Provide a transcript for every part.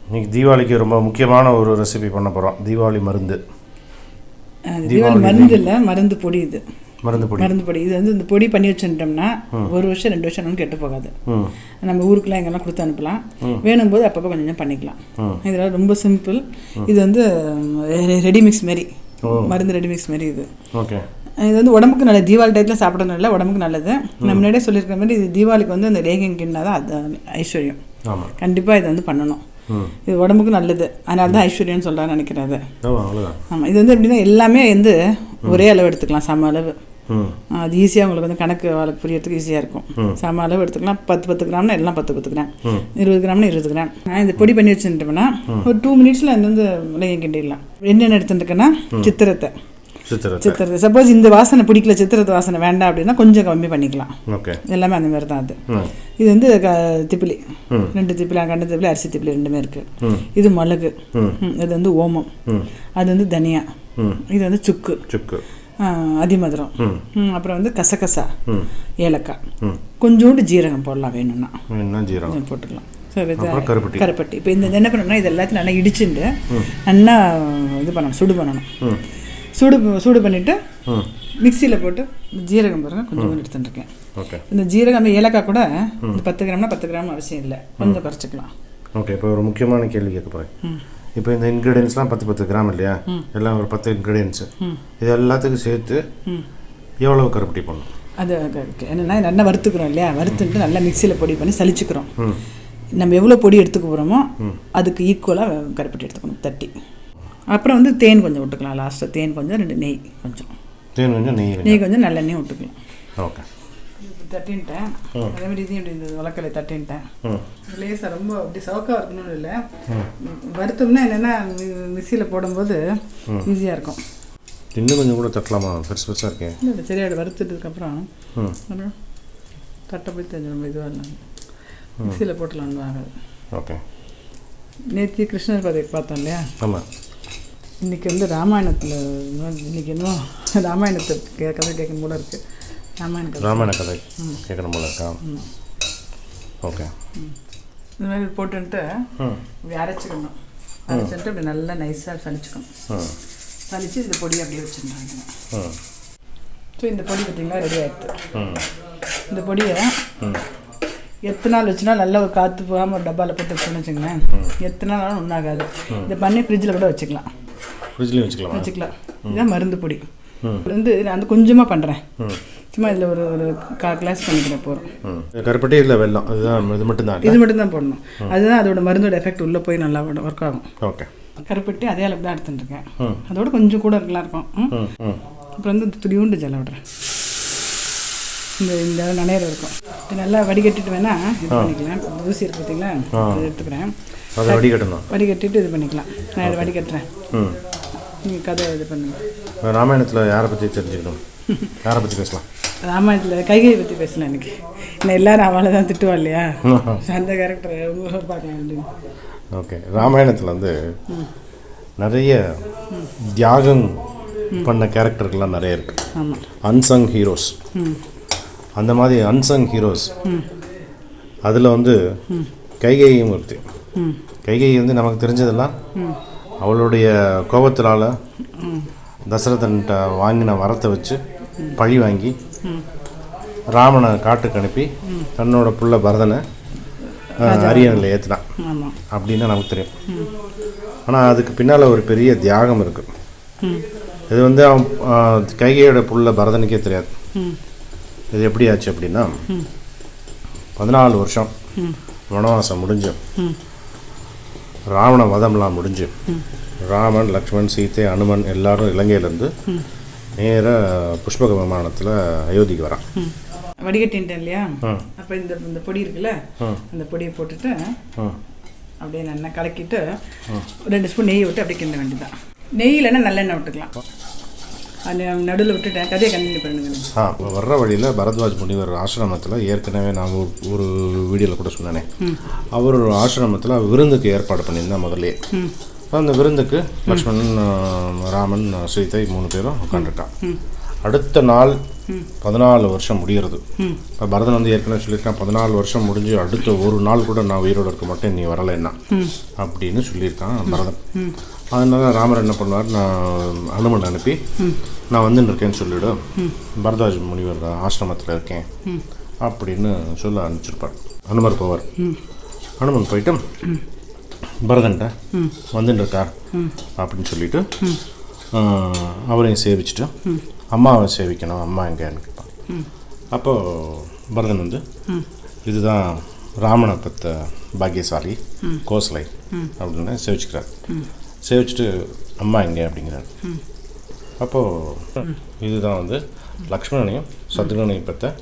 இன்னைக்கு தீபாவளிக்கு ரொம்ப முக்கியமான ஒரு ரெசிபி பண்ண போகிறோம். தீபாவளி மருந்து. தீபாவளி மருந்து இல்லை, மருந்து பொடி. இது மருந்து பொடி. இது வந்து இந்த பொடி பண்ணி வச்சுட்டோம்னா 1 வருஷம் 2 வருஷம் ஒன்றும் கெட்டு போகாது. நம்ம ஊருக்குலாம் எங்கெல்லாம் கொடுத்து அனுப்பலாம். வேணும் போது அப்பப்போ கொஞ்சம் கொஞ்சம் பண்ணிக்கலாம். இதெல்லாம் ரொம்ப சிம்பிள். இது வந்து ரெடிமிக்ஸ் மாரி, மருந்து ரெடிமிக்ஸ் மாரி. இது ஓகே. இது வந்து உடம்புக்கு நல்லது. தீபாவளி டயத்தில் சாப்பிடணும் இல்லை, உடம்புக்கு நல்லது. நம்ம முன்னாடியே சொல்லியிருக்க மாதிரி இது தீபாவளிக்கு வந்து அந்த லேகியம் கிண்ணா தான் அது ஐஸ்வர்யம். கண்டிப்பாக இதை வந்து பண்ணணும். இது உடம்புக்கு நல்லது, அதனால தான் ஐஸ்வர்யம்னு சொல்கிறான்னு நினைக்கிறாரு. ஆமாம். இது வந்து எப்படின்னா எல்லாமே வந்து ஒரே அளவு எடுத்துக்கலாம், சம அளவு. அது ஈஸியாக உங்களுக்கு வந்து கணக்கு வாழ்க்கை புரியறதுக்கு ஈஸியாக இருக்கும். சம அளவு எடுத்துக்கலாம். 10 கிராம்னா எல்லாம் 10 கிராம், 20 கிராம்னா 20 கிராம். நான் இந்த பொடி பண்ணி வச்சுட்டோம்னா ஒரு 2 மினிட்ஸில் அது வந்து லேகியம் கிண்டிடலாம். என்னென்ன எடுத்துட்டுருக்கேன்னா சித்திரத்தை. சப்போஸ் இந்த வாசனை பிடிக்கல, சித்திரத்து வாசனை வேண்டாம் அப்படின்னா கொஞ்சம் கம்மி பண்ணிக்கலாம். எல்லாமே அந்த மாதிரி தான். அது இது வந்து திப்பிலி, 2 திப்பிலி, கண்ட திப்பிலி, அரிசி திப்பிலி 2மே இருக்குது. இது மிளகு, இது வந்து ஓமம், அது வந்து தனியா, இது வந்து சுக்கு, அதிமதுரம், அப்புறம் வந்து கசகசா, ஏலக்காய், கொஞ்சோண்டு ஜீரகம் போடலாம். வேணும்னா ஜீரகம் போட்டுக்கலாம். கருப்பட்டி. இப்போ இந்த என்ன பண்ணணும்னா இது எல்லாத்தையும் நல்லா இடிச்சுட்டு நல்லா இது பண்ணணும், சுடு பண்ணணும். சூடு பண்ணிவிட்டு மிக்சியில் போட்டு ஜீரகம் பாருங்கள் கொஞ்சம் எடுத்துட்டுருக்கேன். இந்த ஜீரகம் ஏலக்காய் கூட 10 கிராம்னா 10 கிராம் அவசியம் இல்லை, கொஞ்சம் குறைச்சிக்கலாம். ஓகே. இப்போ ஒரு முக்கியமான கேள்வி கேட்க போகிறேன். இப்போ இந்த இன்க்ரீடியன்ஸ்லாம் 10 கிராம் இல்லையா, எல்லாம் ஒரு 10 இன்க்ரீடியன்ஸு. இது எல்லாத்துக்கும் சேர்த்து எவ்வளோ கருப்பட்டி பண்ணணும்? அது என்னென்னா நல்லா வறுத்துக்கிறோம் இல்லையா, வறுத்துட்டு நல்லா மிக்சியில் பொடி பண்ணி சலிச்சுக்கிறோம். நம்ம எவ்வளோ பொடி எடுத்துக்க போகிறோமோ அதுக்கு ஈக்குவலாக கருப்பட்டி எடுத்துக்கணும், தட்டி. அப்புறம் வந்து தேன் கொஞ்சம் விட்டுக்கலாம். லாஸ்ட்டாக தேன் கொஞ்சம், 2 நெய் கொஞ்சம், நெய் கொஞ்சம், நல்லெண்ணெய் விட்டுக்கலாம். ஓகே. தட்டின்ட்டேன். அதே மாதிரி இதையும் இப்படி இந்த வழக்கலை தட்டின்ட்டேன். லேசாக ரொம்ப அப்படி சவுக்காக இருக்கணும்னு இல்லை, வறுத்தோம்னா என்னென்னா மிக்சியில் போடும்போது ஈஸியாக இருக்கும். இன்னும் கொஞ்சம் கூட தட்டலாமா? பெருசாக இருக்கேன். இல்லை, சரியாக வறுத்துட்டதுக்கப்புறம் அப்புறம் தட்டை போய் தெரிஞ்சு இதுவாக இருந்தாங்க மிக்சியில் போட்டலான்னு வாங்க. ஓகே. நேற்று கிருஷ்ணர் கதை பார்த்தோம் இல்லையா? ஆமாம். இன்றைக்கி வந்து ராமாயணத்தில் இன்றைக்கி இன்னும் ராமாயணத்தை கதை கேட்கணும் போல இருக்குது. ராமாயண கதை கேட்கணும் போல இருக்கா? ஓகே. இந்த மாதிரி போட்டுன்ட்டு இப்படி அரைச்சிக்கணும். அரைச்சிட்டு இப்படி நல்லா நைஸாக சலிச்சுக்கணும். சலித்து இந்த பொடி அப்படியே வச்சுருந்தாங்க. ஸோ இந்த பொடி பார்த்திங்களா ரெடி ஆகிடுது. இந்த பொடியை எத்தனை நாள் வச்சுனா நல்லா ஒரு காற்று போகாமல் ஒரு டப்பாவில் போட்டு வச்சுன்னு வச்சுங்களேன், எத்தனை நாளும் ஒன்றாகாது. இதை பண்ணி ஃப்ரிட்ஜில் கூட வச்சுக்கலாம். வச்சுக்கலாம். இதுதான் மருந்து பொடி. வந்து நான் வந்து கொஞ்சமாக பண்ணுறேன். சும்மா இதில் ஒரு 1/4 கிளாஸ் பண்ணிக்கிறேன் போகிறோம். கருப்பட்டி இல்லை, வெல்லம், அதுதான். இது மட்டும்தான் போடணும். அதுதான் அதோட மருந்தோட எஃபெக்ட் உள்ளே போய் நல்லா ஒர்க் ஆகும். ஓகே. கருப்பட்டி அதே அளவுக்கு தான் எடுத்துட்டுருக்கேன். அதோட கொஞ்சம் கூட இருக்கலாம் இருக்கும். அப்புறம் வந்து துளியூண்டு ஜலம் விடுறேன். இந்த நனையிற இருக்கும். நல்லா வடிகட்டிட்டு வேணால் இது பண்ணிக்கலாம். ஊசி இருக்கு பார்த்தீங்களா, அது எடுத்துக்கிறேன். வடிகட்டிட்டு இது பண்ணிக்கலாம். நான் இதை வடிகட்டுறேன். நீங்கள் கதை இது பண்ணுங்க. ராமாயணத்தில் யாரை பற்றி தெரிஞ்சுக்கணும்? யாரை பற்றி பேசலாம்? ராமாயணத்தில் கைகையை பற்றி பேசலாம். எனக்கு இன்னும் எல்லோரும் அவளை தான் திட்டுவா இல்லையா, அந்த கேரக்டரை பார்க்கலாம் அப்படின்னு. ஓகே. ராமாயணத்தில் வந்து நிறைய தியாகம் பண்ண கேரக்டர்கள்லாம் நிறைய இருக்குது. ஆமாம். Unsung heroes. அந்த மாதிரி அன்சங் ஹீரோஸ் அதில் வந்து கைகையும் ஒருத்தி. கைகை வந்து நமக்கு தெரிஞ்சதெல்லாம் அவளுடைய கோபத்தினால தசரதன்ட்ட வாங்கின வரத்தை வச்சு பழி வாங்கி ராமனை காட்டுக்கு அனுப்பி தன்னோட புள்ள பரதனை அரியணையில் ஏற்றினான் அப்படின்னு நமக்கு தெரியும். ஆனால் அதுக்கு பின்னால் ஒரு பெரிய தியாகம் இருக்குது. இது வந்து அவன் கைகையோட புள்ள பரதனுக்கே தெரியாது. இது எப்படி ஆச்சு அப்படின்னா, 14 வருஷம் வனவாசம் முடிஞ்சு ராவண வதம்லாம் முடிஞ்சு ராமன், லக்ஷ்மண், சீதை, அனுமன் எல்லாரும் இலங்கையிலேருந்து நேராக புஷ்பக விமானத்தில் அயோத்திக்கு வரான். வடிகட்டின்ட்டேன் இல்லையா, அப்போ இந்த பொடி இருக்குல்ல, அந்த பொடியை போட்டுட்டு அப்படியே நல்லா கலக்கிட்டு 2 ஸ்பூன் நெய் விட்டு அப்படியே கிண்ட வேண்டியதான். நெய் இல்லைன்னா நல்லெண்ணெய் விட்டுக்கலாம். அந்த நடுவில் விட்டுட்டேன். கதையை கண்டினியூ பண்ணுங்க. வர்ற வழியில் பரத்வாஜ் முனிவர் ஆசிரமத்தில் ஏற்கனவே நான் ஒரு வீடியோவில் கூட சொன்னேனே, அவர் ஒரு ஆசிரமத்தில் விருந்துக்கு ஏற்பாடு பண்ணியிருந்தேன் முதல்லே. அந்த விருந்துக்கு லக்ஷ்மணன், ராமன், சீதை 3 பேரும் உட்காந்துருக்கான். அடுத்த நாள் 14 வருஷம் முடிகிறது. இப்போ பரதன் வந்து ஏற்கனவே சொல்லியிருக்கான் 14 வருஷம் முடிஞ்சு அடுத்த ஒரு நாள் கூட நான் உயிரோடு இருக்க மாட்டேன், நீ வரலைன்னா அப்படின்னு சொல்லியிருக்கான் பரதன். அதனால ராமர் என்ன பண்ணுவார், நான் அனுமன் அனுப்பி நான் வந்துன்னு இருக்கேன்னு சொல்லிவிடும், பரதாஜ் முனிவர் ஆசிரமத்தில் இருக்கேன் அப்படின்னு சொல்ல அனுப்பிச்சிருப்பார். அனுமர் போவார். அனுமன் போயிட்டு பரதன்ட்ட வந்துட்டு இருக்கார் அப்படின்னு சொல்லிட்டு அவரையும் சேவிச்சுட்டு அம்மாவை சேவிக்கணும், அம்மா எங்கேன்னு கேட்பான். அப்போது பரதன் வந்து இதுதான் ராமனை பற்ற பாக்கியசாலி கோசலை அப்படின்னு சேவிச்சுக்கிறார். சேவிச்சுட்டு அம்மா எங்கே அப்படிங்கிறார். அப்போது இதுதான் வந்து லக்ஷ்மணனையும் சத்ருகனையும் பற்ற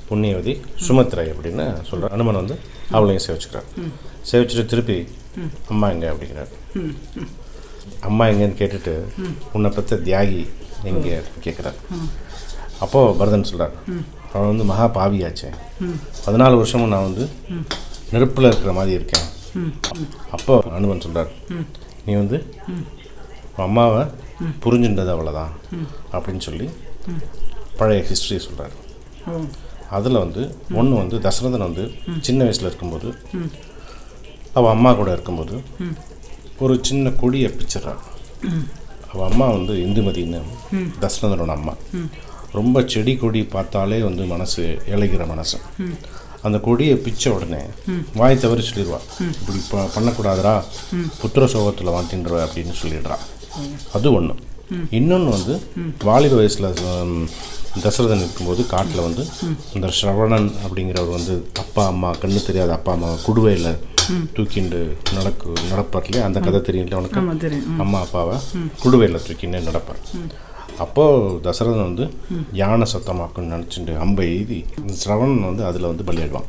புண்ணியவதி சுமத்ரை அப்படின்னு சொல்கிறார். அனுமன் வந்து அவளையும் சேவிச்சுக்கிறார். சேவிச்சுட்டு திருப்பி அம்மா எங்கே அப்படிங்கிறார். அம்மா எங்கேன்னு கேட்டுட்டு உன்னை பற்ற தியாகி எங்கே கேட்குறார். அப்போது பரதன் சொல்கிறார், அவன் வந்து மகா பாவியாச்சே, 14 வருஷமும் நான் வந்து நெருப்பில் இருக்கிற மாதிரி இருக்கேன். அப்போ அனுமன் சொல்கிறார், நீ வந்து அம்மாவை புரிஞ்சுன்றது அவ்வளோதான் அப்படின்னு சொல்லி பழைய ஹிஸ்ட்ரி சொல்கிறார். அதில் வந்து ஒன்று வந்து தசரதன் வந்து சின்ன வயசில் இருக்கும்போது அவள் அம்மா கூட இருக்கும்போது ஒரு சின்ன கொடியை பிச்சிட்றாள். அவள் அம்மா வந்து இந்துமதின்னு தசரதனோட அம்மா. ரொம்ப செடி கொடி பார்த்தாலே வந்து மனசு இளைகிற மனசு. அந்த கொடியை பிச்ச உடனே வாய் தவறி சொல்லிடுவா, இப்படி பண்ணக்கூடாதுரா, புத்திர சோகத்தில் வாட்டின்ற அப்படின்னு சொல்லிடுறா. அது ஒன்று. இன்னொன்று வந்து வாலிப வயசில் தசரதன் இருக்கும்போது காட்டில் வந்து இந்த ஸ்ரவணன் அப்படிங்கிறவர் வந்து அப்பா அம்மா கண்ணு தெரியாத அப்பா அம்மா குடுவையில் தூக்கிண்டு நடப்பார் இல்லையா, அந்த கதை தெரியல அவனுக்கு. அம்மா அப்பாவை குடுவையில் தூக்கிண்டு நடப்பார். அப்போது தசரதன் வந்து யானை சத்தமாக்குன்னு நினச்சிட்டு அம்பை எய்தி ஸ்ரவணன் வந்து அதில் வந்து பலியாடுவான்.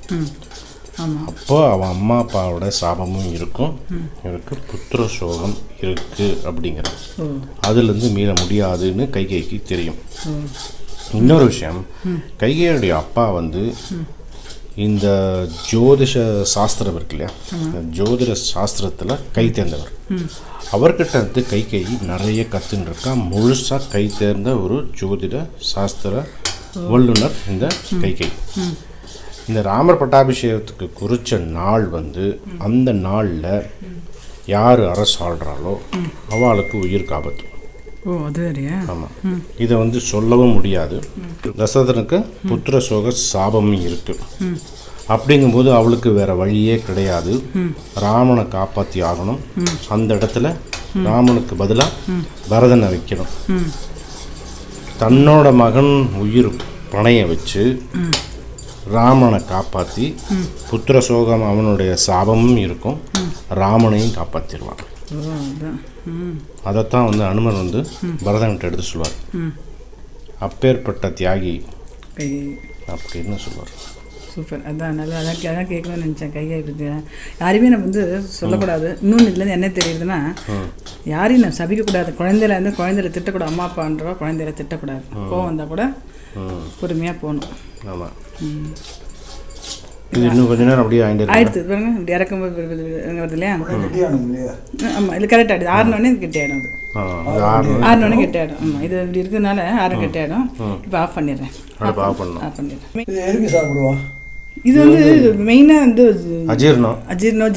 அப்போ அவன் அம்மா அப்பாவோட சாபமும் இருக்கும், இவருக்கு புத்திர சோகம் இருக்குது அப்படிங்கிறது. அதுலேருந்து மீள முடியாதுன்னு கைகைக்கு தெரியும். இன்னொரு விஷயம், கைகையுடைய அப்பா வந்து இந்த ஜோதிஷ சாஸ்திரம் இருக்கு இல்லையா, ஜோதிட சாஸ்திரத்தில் கை தேர்ந்தவர். அவர்கிட்ட வந்து கைகை நிறைய கற்றுன்னு இருக்கா. முழுசாக கை தேர்ந்த ஒரு ஜோதிட சாஸ்திர வல்லுனர் இந்த கைகை. இந்த ராமர் பட்டாபிஷேகத்துக்கு குறித்த நாள் வந்து அந்த நாளில் யார் அரசாள்றாலோ அவளுக்கு உயிருக்கு ஆபத்து. ஆமாம், இதை வந்து சொல்லவும் முடியாது. தசரதனுக்கு புத்திர சோக சாபமும் இருக்குது. அப்படிங்கும்போது அவளுக்கு வேற வழியே கிடையாது, ராமனை காப்பாற்றி ஆகணும். அந்த இடத்துல ராமனுக்கு பதிலாக பரதனை வைக்கணும். தன்னோட மகன் உயிர் பணைய வச்சு ராமனை காப்பாற்றி புத்திர சோகம் அவனுடைய சாபமும் இருக்கும், ராமனையும் காப்பாற்றிடுவான். அதைத்தான் வந்து அனுமன் வந்து பரதன்கிட்ட எடுத்து சொல்லுவார், அப்பேற்பட்ட தியாகி அப்படின்னு சொல்லுவார். சூப்பர். அதான் நல்லா அதான் கேட்கணும்னு நினச்சேன். கையை பற்றி யாரையுமே நம்ம வந்து சொல்லக்கூடாது. இன்னொன்று இதுலேருந்து என்ன தெரியுதுன்னா, யாரையும் நம்ம சபிக்கக்கூடாது. குழந்தையில திட்டக்கூடாது. அம்மா அப்பான்றவா குழந்தையில திட்டக்கூடாது. கோவம் வந்தால் கூட பொறுமையாக போகணும். ஆமாம். இது இன்னும் கொஞ்ச நேரம் அப்படியே ஆயிடுச்சு பாருங்க. இப்படி இறக்கும்போது வருது இல்லையா? ஆமாம், இது கரெக்ட் ஆகிடுது. 6 கெட்டி ஆகிடும். அது 6 கெட்டி ஆகிடும். ஆமாம், இது இப்படி இருக்கிறதுனால 6 கெட்டி ஆகிடும். இப்போ ஆஃப் பண்ணிடுறேன். ஆஃப் பண்ணிடுறேன். இது வந்து மெயினாக வந்து அஜீர்ணம்.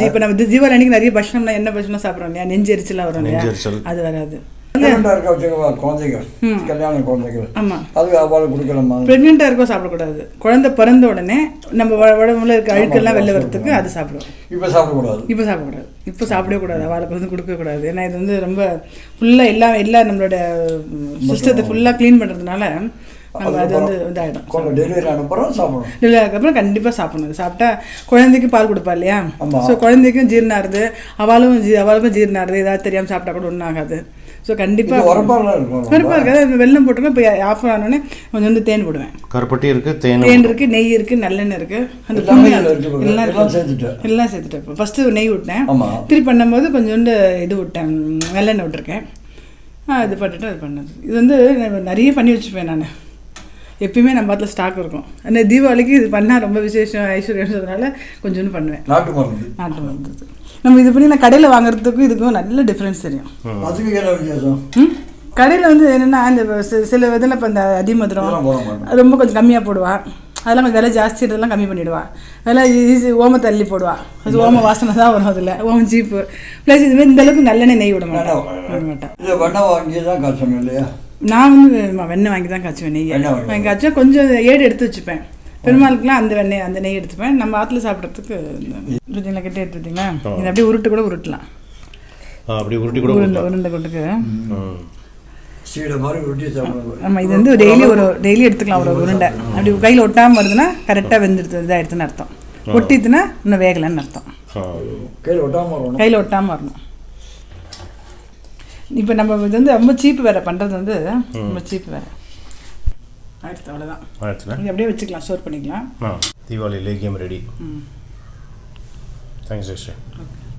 இப்போ நம்ம தீபாவளி அன்னைக்கு நிறைய பட்சணம்லாம் என்ன பட்சணம் சாப்பிட்றோம் இல்லையா, நெஞ்சு எரிச்சலாம் வரும் இல்லையா, அது வராது. பிரெக்னெண்டா இருக்கோ சாப்பிடக்கூடாது. குழந்தை பிறந்த உடனே நம்ம உடம்புல இருக்க அழுக்கெல்லாம் வெளில வரத்துக்கு அது சாப்பிடுவோம். இப்போ சாப்பிடவே கூடாது. அவளுக்கு வந்து கொடுக்கவே கூடாது. ஏன்னா இது வந்து ரொம்ப ஃபுல்லாக எல்லா நம்மளோட சிஸ்டத்தை ஃபுல்லாக க்ளீன் பண்ணுறதுனால நம்ம அது வந்து இதாகிடும். டெலிவரி அதுக்கப்புறம் கண்டிப்பாக சாப்பிடணும். சாப்பிட்டா குழந்தைக்கு பால் கொடுப்பா இல்லையா, ஸோ குழந்தைக்கும் ஜீரணம் ஆகுது, அவளுக்கும் ஜீரணம் ஆகுது. ஏதாவது தெரியாமல் சாப்பிட்டா கூட ஒன்றும் ஆகாது. ஸோ கண்டிப்பாக கருப்பாக இருக்காது. வெல்லம் போட்டுருக்கேன். இப்போ ஆஃப் ஆனோடனே கொஞ்சம் வந்து தேன் போடுவேன். கருப்பட்டி இருக்குது, தேன் இருக்குது, நெய் இருக்குது, நல்லெண்ணெய் இருக்குது, அந்த எல்லாம் சேர்த்துட்டேன். இப்போ ஃபஸ்ட்டு நெய் விட்டேன், திருப்பி பண்ணும்போது கொஞ்சோண்டு இது விட்டேன், நல்லெண்ணெய் விட்டுருக்கேன். இது பண்ணிட்டு அது பண்ணது. இது வந்து நிறைய பண்ணி வச்சுப்பேன் நான். எப்பயுமே நம்ம பார்த்துல ஸ்டாக் இருக்கும். அந்த தீபாவளிக்கு இது பண்ணால் ரொம்ப விசேஷம் ஐஸ்வர்யன்றதுனால கொஞ்சோண்டு பண்ணுவேன். நாட்டு மருந்து நம்ம இது பண்ணி நான் கடையில் வாங்குறதுக்கும் இதுக்கும் நல்ல டிஃப்ரென்ஸ் தெரியும். கடையில் வந்து என்னென்னா இந்த சில இதில் இப்போ இந்த அதிமதுரம் ரொம்ப கொஞ்சம் கம்மியாக போடுவா, அதெல்லாம் கொஞ்சம் விலை ஜாஸ்தி, இதெல்லாம் கம்மி பண்ணிவிடுவா. அதெல்லாம் ஈஸி ஓமத்தை அள்ளி போடுவா, அது ஓம வாசனை தான் வரும், அதில் ஓமம் சீப்பு. ப்ளஸ் இதுமாதிரி இந்தளவுக்கு நல்லெண்ணெய் நெய் விட மாட்டேன். நான் வந்து வெண்ணெய் வாங்கி தான் காய்ச்சுவேன். நெய் வாங்கி காய்ச்சா கொஞ்சம் ஏடு எடுத்து வச்சுப்பேன். பெருமாளுக்குலாம் அந்த நெய் எடுத்துப்பேன். நம்ம ஆற்றுல சாப்பிட்றதுக்கு பார்த்தீங்களா கெட்டி எடுத்துட்டிங்களா, இது அப்படியே உருட்டு கூட உருட்டலாம். அப்படி உருட்டி கூட உருண்டை கொண்டுக்கு ஆமாம். இது வந்து டெய்லி எடுத்துக்கலாம் ஒரு உருண்டை. அப்படி கையில் ஒட்டாமல் வருதுன்னா கரெக்டாக வெந்துடுது, இதாக எடுத்துன்னு அர்த்தம். ஒட்டித்துனா இன்னும் வேகலைன்னு அர்த்தம். கையில் ஒட்டாமல் வரணும். இப்போ நம்ம இது வந்து ரொம்ப சீப்பு வேறு பண்ணுறது வந்து ரொம்ப சீப்பு வேறு. அடுத்து அவ்வளோதான். இது அப்படியே வச்சுக்கலாம், ஸ்டோர் பண்ணிக்கலாம். தீபாவளி லேகியம் ரெடி. Thanks sister.